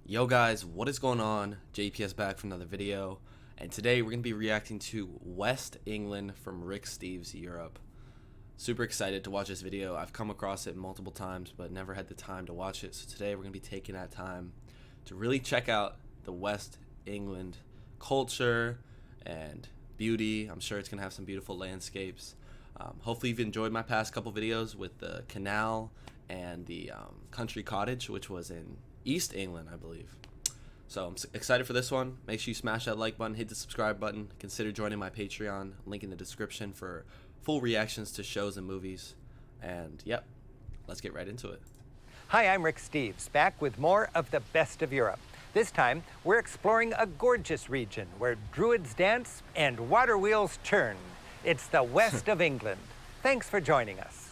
Yo guys, what is going on? JPS back for another video, and today we're going to be reacting to West England from Rick Steves' Europe. Super excited to watch this video. I've come across it multiple times but never had the time to watch it, so today we're going to be taking that time to really check out the West England culture and beauty. I'm sure it's going to have some beautiful landscapes. Hopefully you've enjoyed my past couple videos with the canal and the country cottage, which was in East England, I believe. So I'm excited for this one. Make sure you smash that like button, hit the subscribe button, consider joining my Patreon, link in the description for full reactions to shows and movies. And yep, let's get right into it. Hi, I'm Rick Steves, back with more of the best of Europe. This time, we're exploring a gorgeous region where druids dance and water wheels turn. It's the west of England. Thanks for joining us.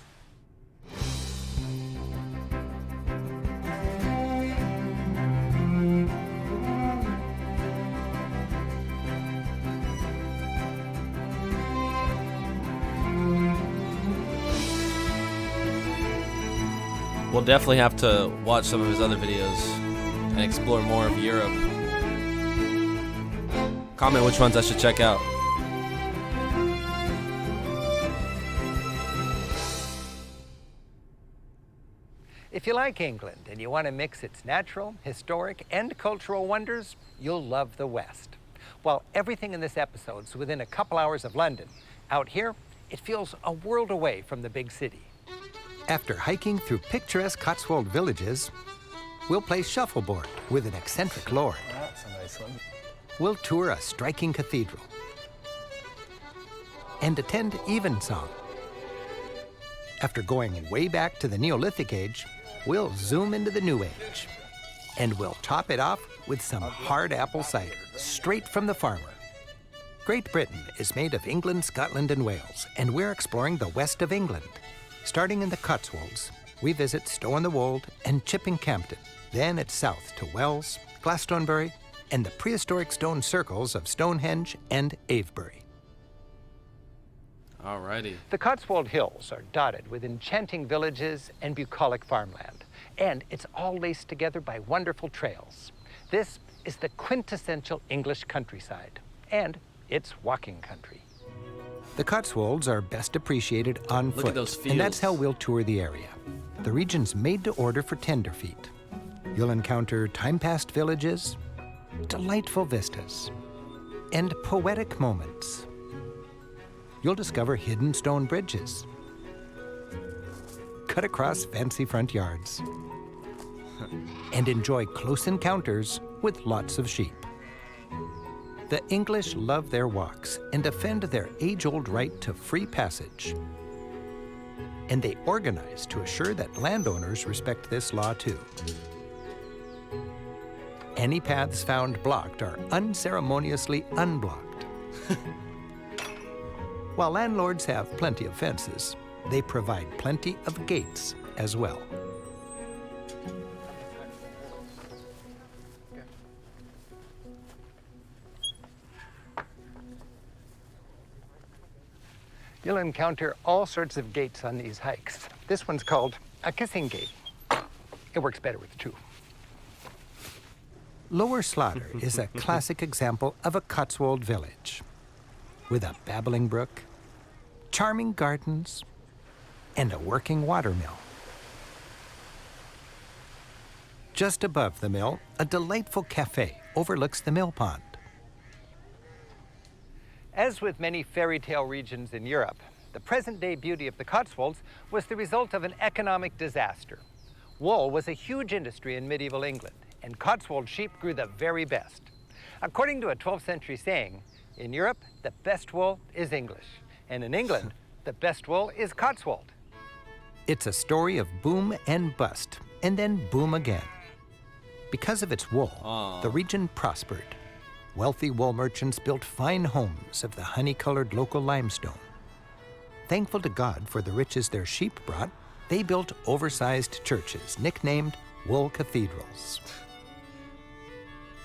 We'll definitely have to watch some of his other videos and explore more of Europe. Comment which ones I should check out. If you like England and you want to mix its natural, historic, and cultural wonders, you'll love the West. While everything in this episode is within a couple hours of London, out here, it feels a world away from the big city. After hiking through picturesque Cotswold villages, we'll play shuffleboard with an eccentric lord. That's a nice one. We'll tour a striking cathedral and attend evensong. After going way back to the Neolithic age, we'll zoom into the New Age. And we'll top it off with some hard apple cider, straight from the farmer. Great Britain is made of England, Scotland, and Wales, and we're exploring the west of England. Starting in the Cotswolds, we visit Stowe-on-the-Wold and Chipping-Campden. Then it's south to Wells, Glastonbury, and the prehistoric stone circles of Stonehenge and Avebury. Alrighty. The Cotswold Hills are dotted with enchanting villages and bucolic farmland, and it's all laced together by wonderful trails. This is the quintessential English countryside, and it's walking country. The Cotswolds are best appreciated on Look foot, at those fields. and that's how we'll tour the area. The region's made to order for tenderfeet. You'll encounter time-passed villages, delightful vistas, and poetic moments. You'll discover hidden stone bridges, cut across fancy front yards, and enjoy close encounters with lots of sheep. The English love their walks and defend their age-old right to free passage. And they organize to assure that landowners respect this law too. Any paths found blocked are unceremoniously unblocked. While landlords have plenty of fences, they provide plenty of gates as well. You'll encounter all sorts of gates on these hikes. This one's called a kissing gate. It works better with two. Lower Slaughter is a classic example of a Cotswold village, with a babbling brook, charming gardens, and a working watermill. Just above the mill, a delightful cafe overlooks the mill pond. As with many fairy tale regions in Europe, the present-day beauty of the Cotswolds was the result of an economic disaster. Wool was a huge industry in medieval England, and Cotswold sheep grew the very best. According to a 12th century saying, in Europe, the best wool is English, and in England, the best wool is Cotswold. It's a story of boom and bust, and then boom again. Because of its wool, the region prospered. Wealthy wool merchants built fine homes of the honey-colored local limestone. Thankful to God for the riches their sheep brought, they built oversized churches nicknamed wool cathedrals.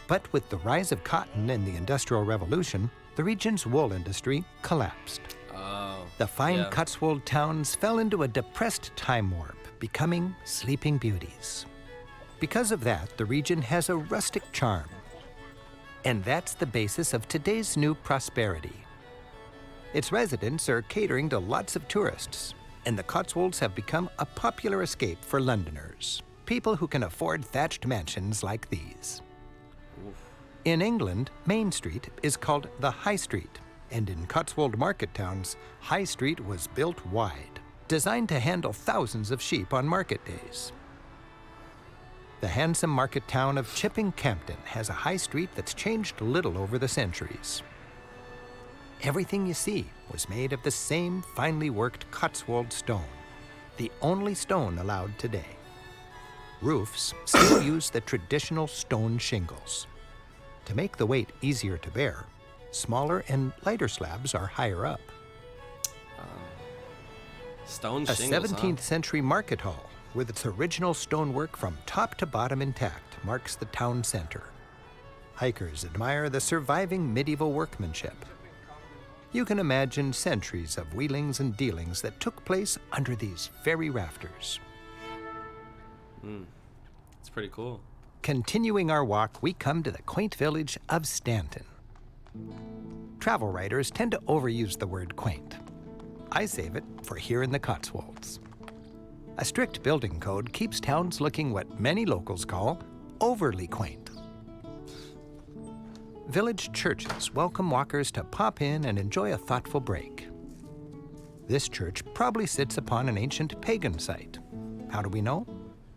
But with the rise of cotton and the Industrial Revolution, the region's wool industry collapsed. The fine Cotswold towns fell into a depressed time warp, becoming sleeping beauties. Because of that, the region has a rustic charm. And that's the basis of today's new prosperity. Its residents are catering to lots of tourists, and the Cotswolds have become a popular escape for Londoners, people who can afford thatched mansions like these. In England, Main Street is called the High Street, and in Cotswold market towns, High Street was built wide, designed to handle thousands of sheep on market days. The handsome market town of Chipping Campden has a high street that's changed little over the centuries. Everything you see was made of the same finely worked Cotswold stone, the only stone allowed today. Roofs still use the traditional stone shingles. To make the weight easier to bear, smaller and lighter slabs are higher up. Stone A shingles, 17th century market hall with its original stonework from top to bottom intact marks the town center. Hikers admire the surviving medieval workmanship. You can imagine centuries of wheelings and dealings that took place under these very rafters. It's pretty cool. Continuing our walk, we come to the quaint village of Stanton. Travel writers tend to overuse the word quaint. I save it for here in the Cotswolds. A strict building code keeps towns looking what many locals call overly quaint. Village churches welcome walkers to pop in and enjoy a thoughtful break. This church probably sits upon an ancient pagan site. How do we know?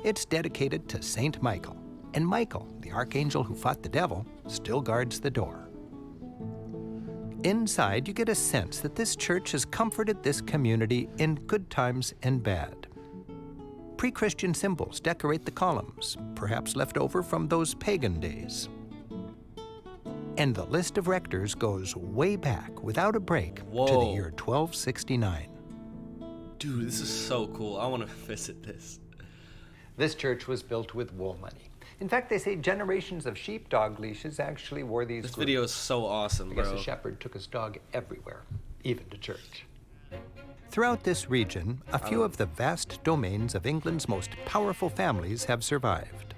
It's dedicated to Saint Michael, and Michael, the archangel who fought the devil, still guards the door. Inside, you get a sense that this church has comforted this community in good times and bad. Pre-Christian symbols decorate the columns, perhaps left over from those pagan days. And the list of rectors goes way back without a break to the year 1269. Dude, this is so cool. I want to visit this. This church was built with wool money. In fact, they say generations of sheepdog leashes actually wore these. This video is so awesome, bro. I guess a shepherd took his dog everywhere, even to church. Throughout this region, a few of the vast domains of England's most powerful families have survived.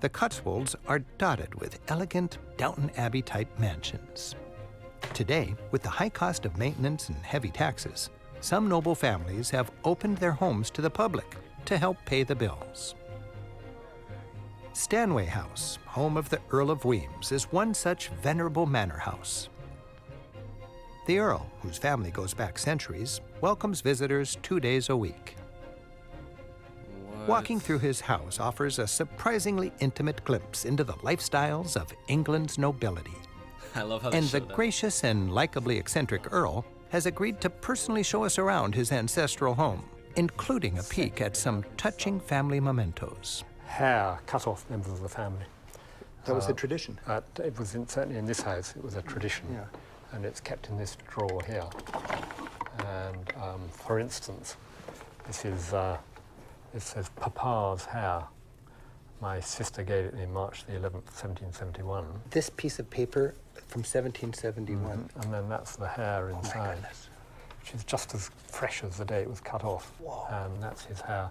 The Cotswolds are dotted with elegant Downton Abbey-type mansions. Today, with the high cost of maintenance and heavy taxes, some noble families have opened their homes to the public to help pay the bills. Stanway House, home of the Earl of Weems, is one such venerable manor house. The Earl, whose family goes back centuries, welcomes visitors 2 days a week. Walking through his house offers a surprisingly intimate glimpse into the lifestyles of England's nobility. I love how they And show the that. gracious and likably eccentric Earl has agreed to personally show us around his ancestral home, including a peek at some touching family mementos. Hair cut off members of the family. That was a tradition. It was certainly in this house, it was a tradition. Yeah. And it's kept in this drawer here. And for instance, this says Papa's hair. My sister gave it me March the 11th, 1771. This piece of paper from 1771. And then that's the hair inside, goodness. which is just as fresh as the day it was cut off. Whoa. And that's his hair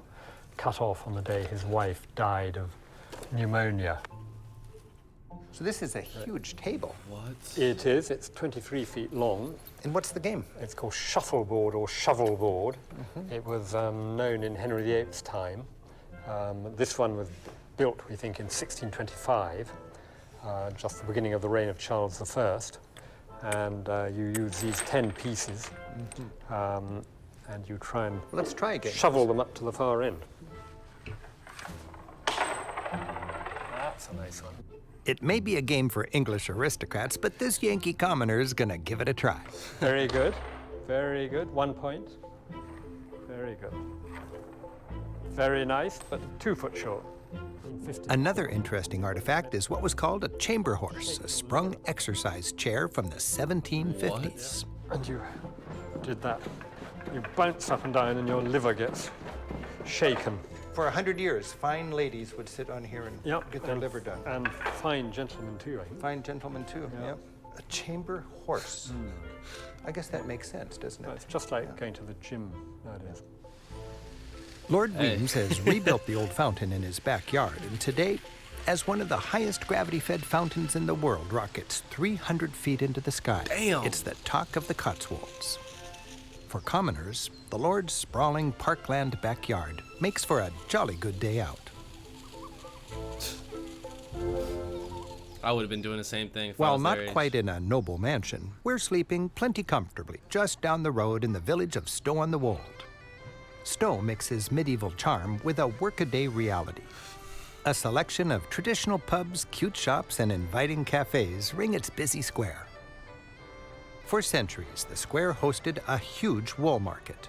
cut off on the day his wife died of pneumonia. So this is a huge table. What? It is. It's 23 feet long. And what's the game? It's called shuffleboard or shovelboard. It was known in Henry VIII's time. This one was built, we think, in 1625, just the beginning of the reign of Charles I. And you use these 10 pieces, and you try and Let's try again. shovel them up to the far end. That's a nice one. It may be a game for English aristocrats, but this Yankee commoner is gonna give it a try. Very good. Very good. 1 point. Very good. Very nice, but 2 foot short. 50. Another interesting artifact is what was called a chamber horse, a sprung exercise chair from the 1750s. And you did that. You bounce up and down and your liver gets shaken. For 100 years, fine ladies would sit on here and get their liver done. And fine gentlemen too, I think. Fine gentlemen too, yep. A chamber horse. I guess that makes sense, doesn't No, it? it's just like going to the gym nowadays. Lord Weems has rebuilt the old fountain in his backyard, and today, as one of the highest gravity-fed fountains in the world, rockets 300 feet into the sky. Damn. It's the talk of the Cotswolds. For commoners, the Lord's sprawling parkland backyard makes for a jolly good day out. I would have been doing the same thing if I While was not their age. quite in a noble mansion, we're sleeping plenty comfortably just down the road in the village of Stowe on the Wold. Stowe mixes medieval charm with a workaday reality. A selection of traditional pubs, cute shops, and inviting cafes ring its busy square. For centuries, the square hosted a huge wool market.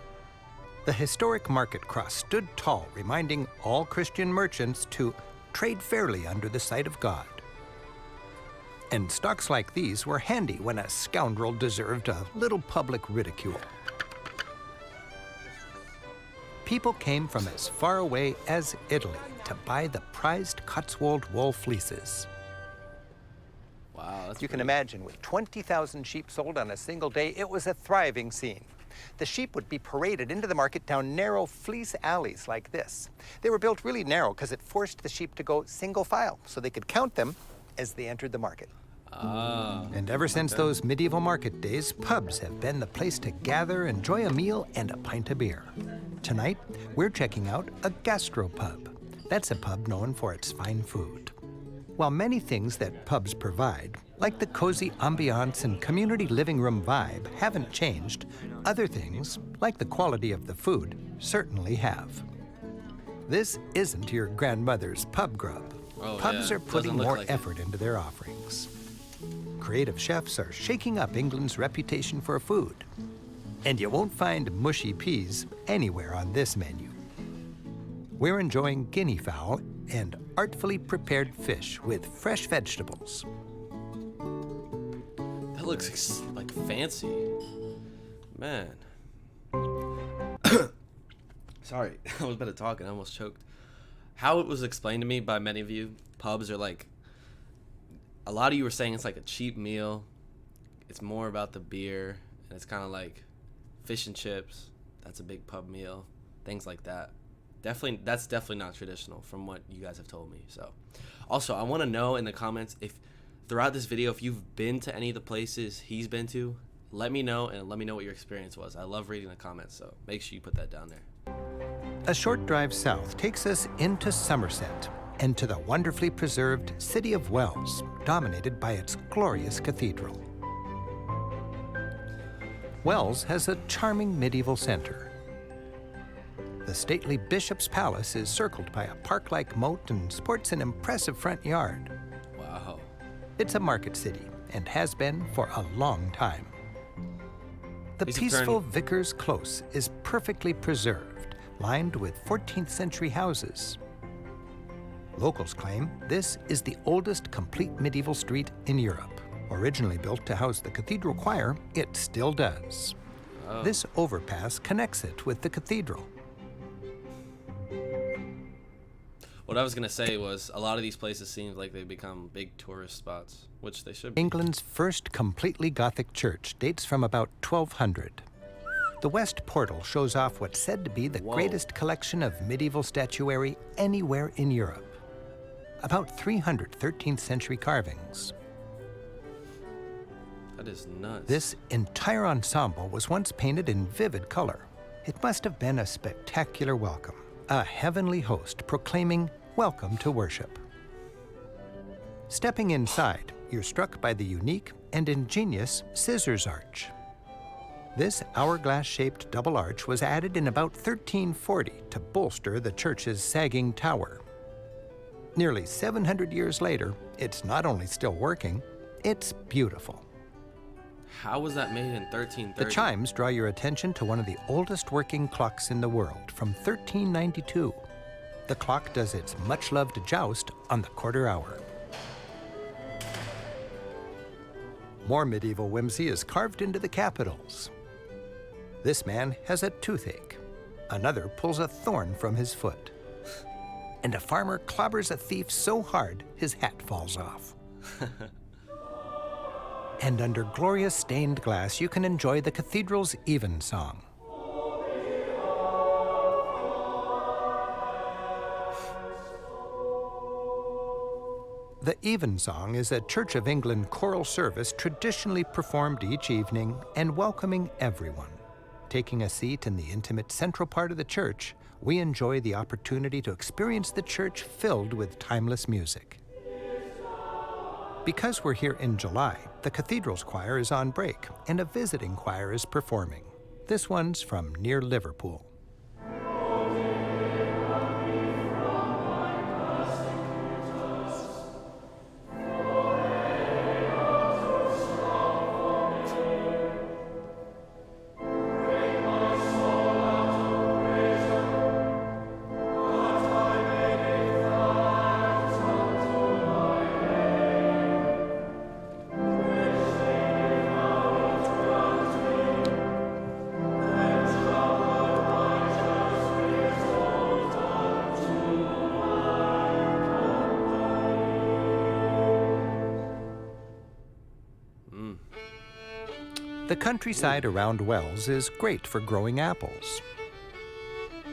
The historic market cross stood tall, reminding all Christian merchants to trade fairly under the sight of God. And stocks like these were handy when a scoundrel deserved a little public ridicule. People came from as far away as Italy to buy the prized Cotswold wool fleeces. Wow, that's You can pretty- imagine, with 20,000 sheep sold on a single day, it was a thriving scene. The sheep would be paraded into the market down narrow fleece alleys like this. They were built really narrow because it forced the sheep to go single file so they could count them as they entered the market. And ever since those medieval market days, pubs have been the place to gather, enjoy a meal, and a pint of beer. Tonight, we're checking out a gastropub. That's a pub known for its fine food. While many things that pubs provide, like the cozy ambiance and community living room vibe, haven't changed, other things, like the quality of the food, certainly have. This isn't your grandmother's pub grub. Oh, Pubs yeah. are putting Doesn't look more like it. effort into their offerings. Creative chefs are shaking up England's reputation for food. And you won't find mushy peas anywhere on this menu. We're enjoying guinea fowl and artfully prepared fish with fresh vegetables. That looks like fancy. Man. Sorry, I was about to talk and I almost choked. How it was explained to me by many of you, pubs are like, a lot of you were saying it's like a cheap meal. It's more about the beer, and it's kind of like fish and chips. That's a big pub meal. Things like that. That's definitely not traditional from what you guys have told me. So, also, I want to know in the comments if throughout this video, if you've been to any of the places he's been to, let me know, and let me know what your experience was. I love reading the comments, so make sure you put that down there. A short drive south takes us into Somerset and to the wonderfully preserved city of Wells, dominated by its glorious cathedral. Wells has a charming medieval center. The stately Bishop's Palace is circled by a park-like moat and sports an impressive front yard. Wow. It's a market city and has been for a long time. The These have peaceful turned- Vicar's Close is perfectly preserved, lined with 14th century houses. Locals claim this is the oldest complete medieval street in Europe. Originally built to house the cathedral choir, it still does. Oh. This overpass connects it with the cathedral. What I was going to say was a lot of these places seem like they've become big tourist spots, which they should be. England's first completely Gothic church dates from about 1200. The west portal shows off what's said to be the Whoa. greatest collection of medieval statuary anywhere in Europe. About 300 13th century carvings. That is nuts. This entire ensemble was once painted in vivid color. It must have been a spectacular welcome, a heavenly host proclaiming, "Welcome to worship." Stepping inside, you're struck by the unique and ingenious scissors arch. This hourglass-shaped double arch was added in about 1340 to bolster the church's sagging tower. Nearly 700 years later, it's not only still working, it's beautiful. How was that made in 1330? The chimes draw your attention to one of the oldest working clocks in the world, from 1392. The clock does its much-loved joust on the quarter hour. More medieval whimsy is carved into the capitals. This man has a toothache. Another pulls a thorn from his foot. And a farmer clobbers a thief so hard his hat falls off. And under glorious stained glass, you can enjoy the cathedral's evensong. The Evensong is a Church of England choral service traditionally performed each evening and welcoming everyone. Taking a seat in the intimate central part of the church, we enjoy the opportunity to experience the church filled with timeless music. Because we're here in July, the Cathedral's choir is on break and a visiting choir is performing. This one's from near Liverpool. The countryside around Wells is great for growing apples.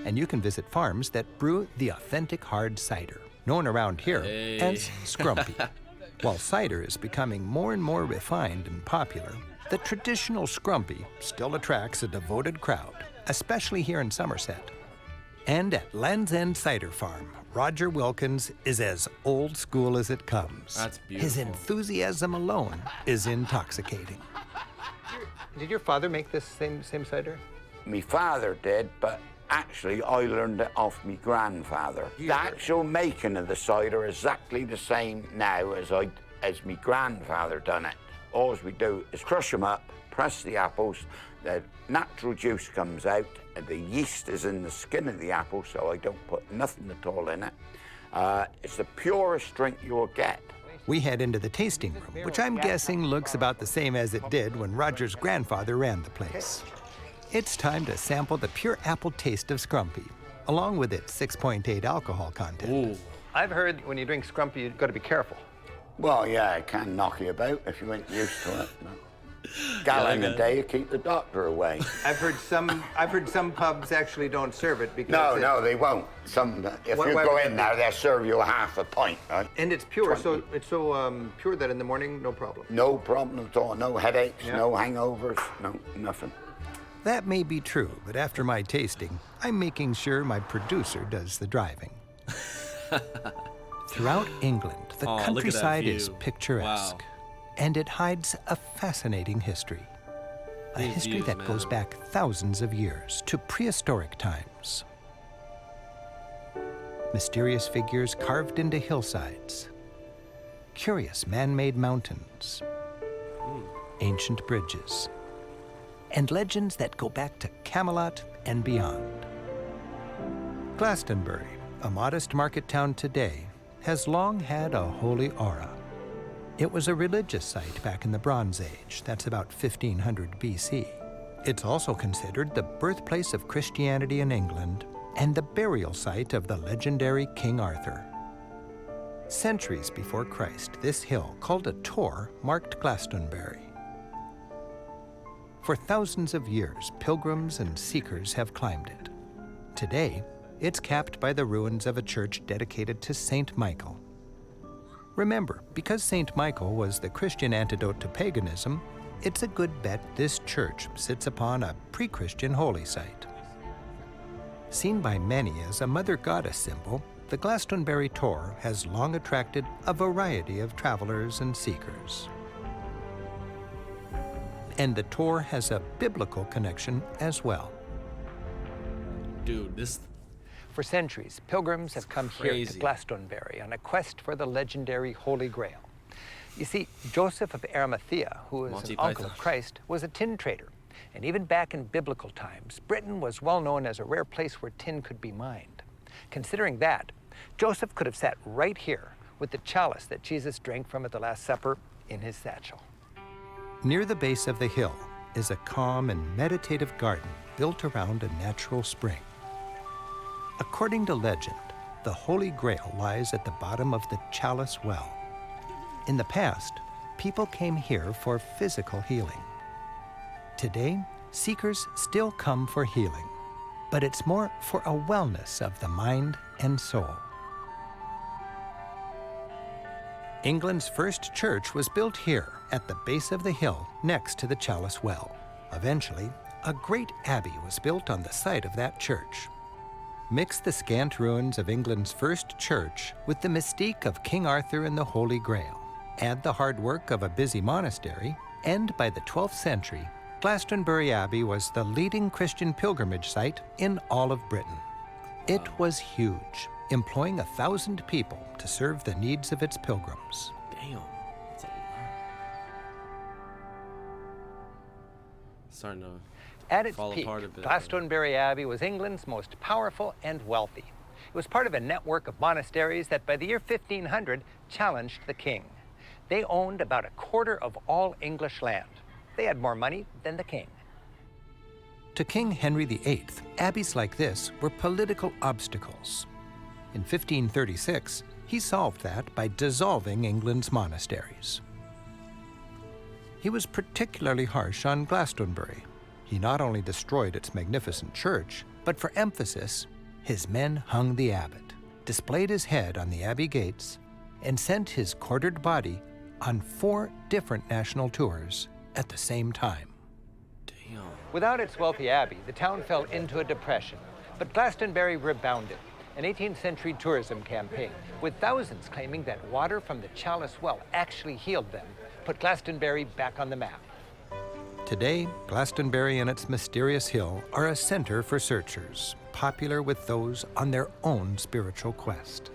And you can visit farms that brew the authentic hard cider, known around here as scrumpy. While cider is becoming more and more refined and popular, the traditional scrumpy still attracts a devoted crowd, especially here in Somerset. And at Land's End Cider Farm, Roger Wilkins is as old school as it comes. That's beautiful. His enthusiasm alone is intoxicating. Did your father make this same cider? My father did, but actually I learned it off my grandfather. The actual making of the cider is exactly the same now as my grandfather done it. All we do is crush them up, press the apples, the natural juice comes out, and the yeast is in the skin of the apple, so I don't put nothing at all in it. It's the purest drink you'll get. We head into the tasting room, which I'm guessing looks about the same as it did when Roger's grandfather ran the place. It's time to sample the pure apple taste of scrumpy, along with its 6.8 alcohol content. Ooh. I've heard when you drink scrumpy, you've got to be careful. Well, yeah, it can knock you about if you ain't used to it. No. Gallon a day to keep the doctor away. I've heard some pubs actually don't serve it because No, they won't. If you go in there, they'll serve you half a pint, right? And it's pure, so it's so pure that in the morning, no problem. No problem at all. No headaches, no hangovers, no nothing. That may be true, but after my tasting, I'm making sure my producer does the driving. Throughout England, the countryside is picturesque. Wow. And it hides a fascinating history. A history that goes back thousands of years to prehistoric times. Mysterious figures carved into hillsides. Curious man-made mountains. Ancient bridges. And legends that go back to Camelot and beyond. Glastonbury, a modest market town today, has long had a holy aura. It was a religious site back in the Bronze Age, that's about 1500 BC. It's also considered the birthplace of Christianity in England and the burial site of the legendary King Arthur. Centuries before Christ, this hill, called a tor, marked Glastonbury. For thousands of years, pilgrims and seekers have climbed it. Today, it's capped by the ruins of a church dedicated to Saint Michael. Remember, because St. Michael was the Christian antidote to paganism, it's a good bet this church sits upon a pre-Christian holy site. Seen by many as a mother goddess symbol, the Glastonbury Tour has long attracted a variety of travelers and seekers. And the tour has a biblical connection as well. Dude, this... For centuries, pilgrims have come here to Glastonbury on a quest for the legendary Holy Grail. You see, Joseph of Arimathea, who was an uncle of Christ, was a tin trader. And even back in biblical times, Britain was well known as a rare place where tin could be mined. Considering that, Joseph could have sat right here with the chalice that Jesus drank from at the Last Supper in his satchel. Near the base of the hill is a calm and meditative garden built around a natural spring. According to legend, the Holy Grail lies at the bottom of the Chalice Well. In the past, people came here for physical healing. Today, seekers still come for healing, but it's more for a wellness of the mind and soul. England's first church was built here at the base of the hill next to the Chalice Well. Eventually, a great abbey was built on the site of that church. Mix the scant ruins of England's first church with the mystique of King Arthur and the Holy Grail. Add the hard work of a busy monastery, and by the 12th century, Glastonbury Abbey was the leading Christian pilgrimage site in all of Britain. It was huge, employing 1,000 people to serve the needs of its pilgrims. Damn. That's a lot. Starting to At its fall peak, apart a bit. Glastonbury Abbey was England's most powerful and wealthy. It was part of a network of monasteries that by the year 1500 challenged the king. They owned about a quarter of all English land. They had more money than the king. To King Henry VIII, abbeys like this were political obstacles. In 1536, he solved that by dissolving England's monasteries. He was particularly harsh on Glastonbury. He not only destroyed its magnificent church, but for emphasis, his men hung the abbot, displayed his head on the abbey gates, and sent his quartered body on 4 different national tours at the same time. Damn. Without its wealthy abbey, the town fell into a depression, but Glastonbury rebounded. An 18th century tourism campaign, with thousands claiming that water from the Chalice Well actually healed them, put Glastonbury back on the map. Today, Glastonbury and its mysterious hill are a center for searchers, popular with those on their own spiritual quest.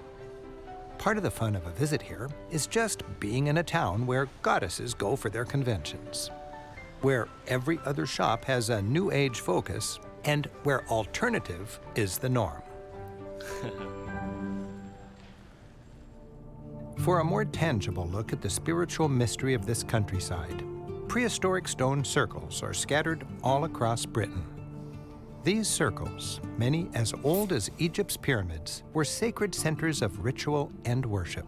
Part of the fun of a visit here is just being in a town where goddesses go for their conventions, where every other shop has a New Age focus, and where alternative is the norm. For a more tangible look at the spiritual mystery of this countryside, prehistoric stone circles are scattered all across Britain. These circles, many as old as Egypt's pyramids, were sacred centers of ritual and worship.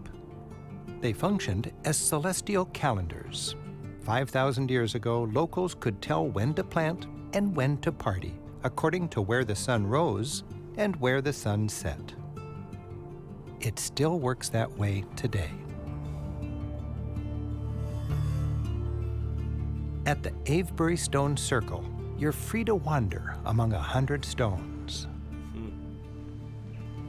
They functioned as celestial calendars. 5,000 years ago, locals could tell when to plant and when to party, according to where the sun rose and where the sun set. It still works that way today. At the Avebury Stone Circle, you're free to wander among 100 stones.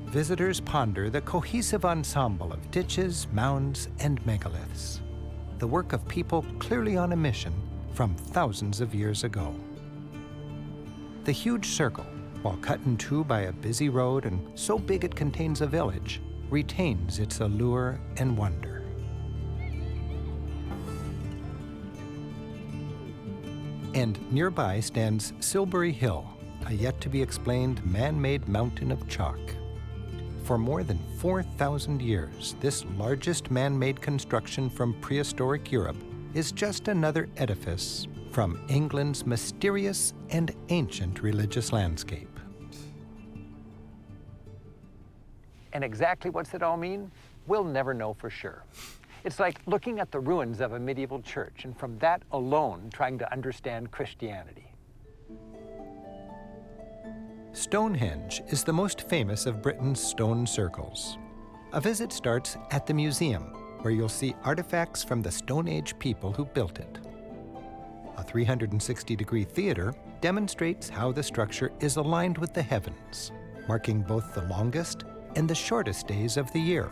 Visitors ponder the cohesive ensemble of ditches, mounds, and megaliths, the work of people clearly on a mission from thousands of years ago. The huge circle, while cut in two by a busy road and so big it contains a village, retains its allure and wonder. And nearby stands Silbury Hill, a yet-to-be-explained man-made mountain of chalk. For more than 4,000 years, this largest man-made construction from prehistoric Europe is just another edifice from England's mysterious and ancient religious landscape. And exactly what's it all mean? We'll never know for sure. It's like looking at the ruins of a medieval church and from that alone trying to understand Christianity. Stonehenge is the most famous of Britain's stone circles. A visit starts at the museum, where you'll see artifacts from the Stone Age people who built it. A 360-degree theater demonstrates how the structure is aligned with the heavens, marking both the longest and the shortest days of the year.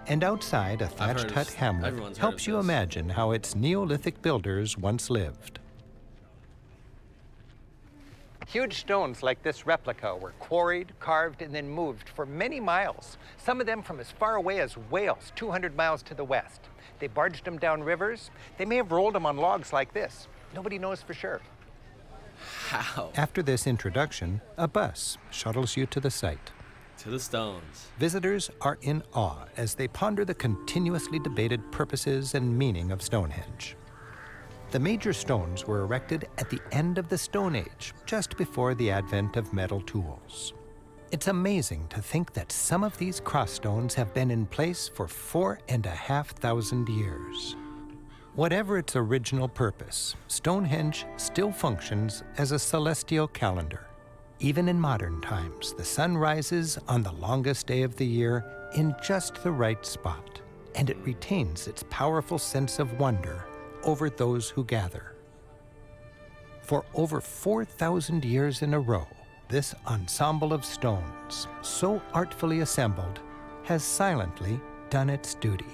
And outside, a thatched hut hamlet helps you imagine how its Neolithic builders once lived. Huge stones like this replica were quarried, carved, and then moved for many miles, some of them from as far away as Wales, 200 miles to the west. They barged them down rivers. They may have rolled them on logs like this. Nobody knows for sure. How? After this introduction, a bus shuttles you to the site. To the stones. Visitors are in awe as they ponder the continuously debated purposes and meaning of Stonehenge. The major stones were erected at the end of the Stone Age, just before the advent of metal tools. It's amazing to think that some of these cross stones have been in place for 4,500 years. Whatever its original purpose, Stonehenge still functions as a celestial calendar. Even in modern times, the sun rises on the longest day of the year in just the right spot, and it retains its powerful sense of wonder over those who gather. For over 4,000 years in a row, this ensemble of stones, so artfully assembled, has silently done its duty.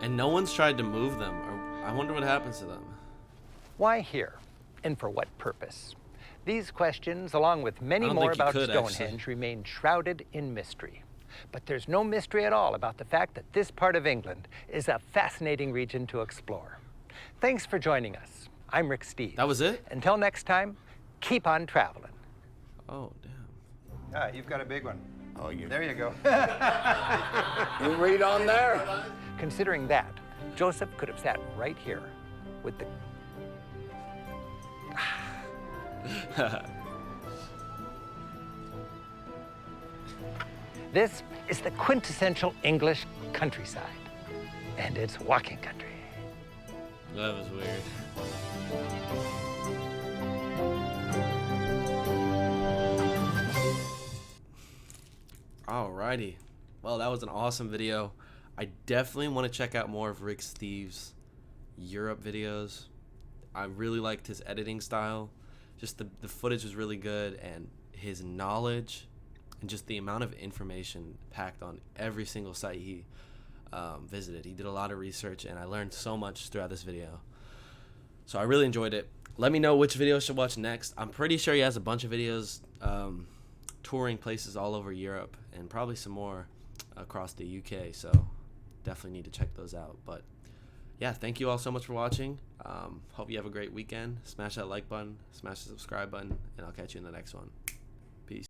And no one's tried to move them, or I wonder what happens to them. Why here, and for what purpose? These questions, along with many more about Stonehenge, remain shrouded in mystery. But there's no mystery at all about the fact that this part of England is a fascinating region to explore. Thanks for joining us. I'm Rick Steves. That was it? Until next time, keep on traveling. Oh, damn. Ah, you've got a big one. Oh, you. There you go. You read on there? Considering that, Joseph could have sat right here with the... This is the quintessential English countryside, and it's walking country. That was weird. Alrighty. Well, that was an awesome video. I definitely want to check out more of Rick Steves' Europe videos. I really liked his editing style. Just the footage was really good, and his knowledge and just the amount of information packed on every single site he visited. He did a lot of research, and I learned so much throughout this video. So I really enjoyed it. Let me know which video I should watch next. I'm pretty sure he has a bunch of videos touring places all over Europe, and probably some more across the UK, so definitely need to check those out. But yeah, thank you all so much for watching. Hope you have a great weekend. Smash that like button, smash the subscribe button, and I'll catch you in the next one.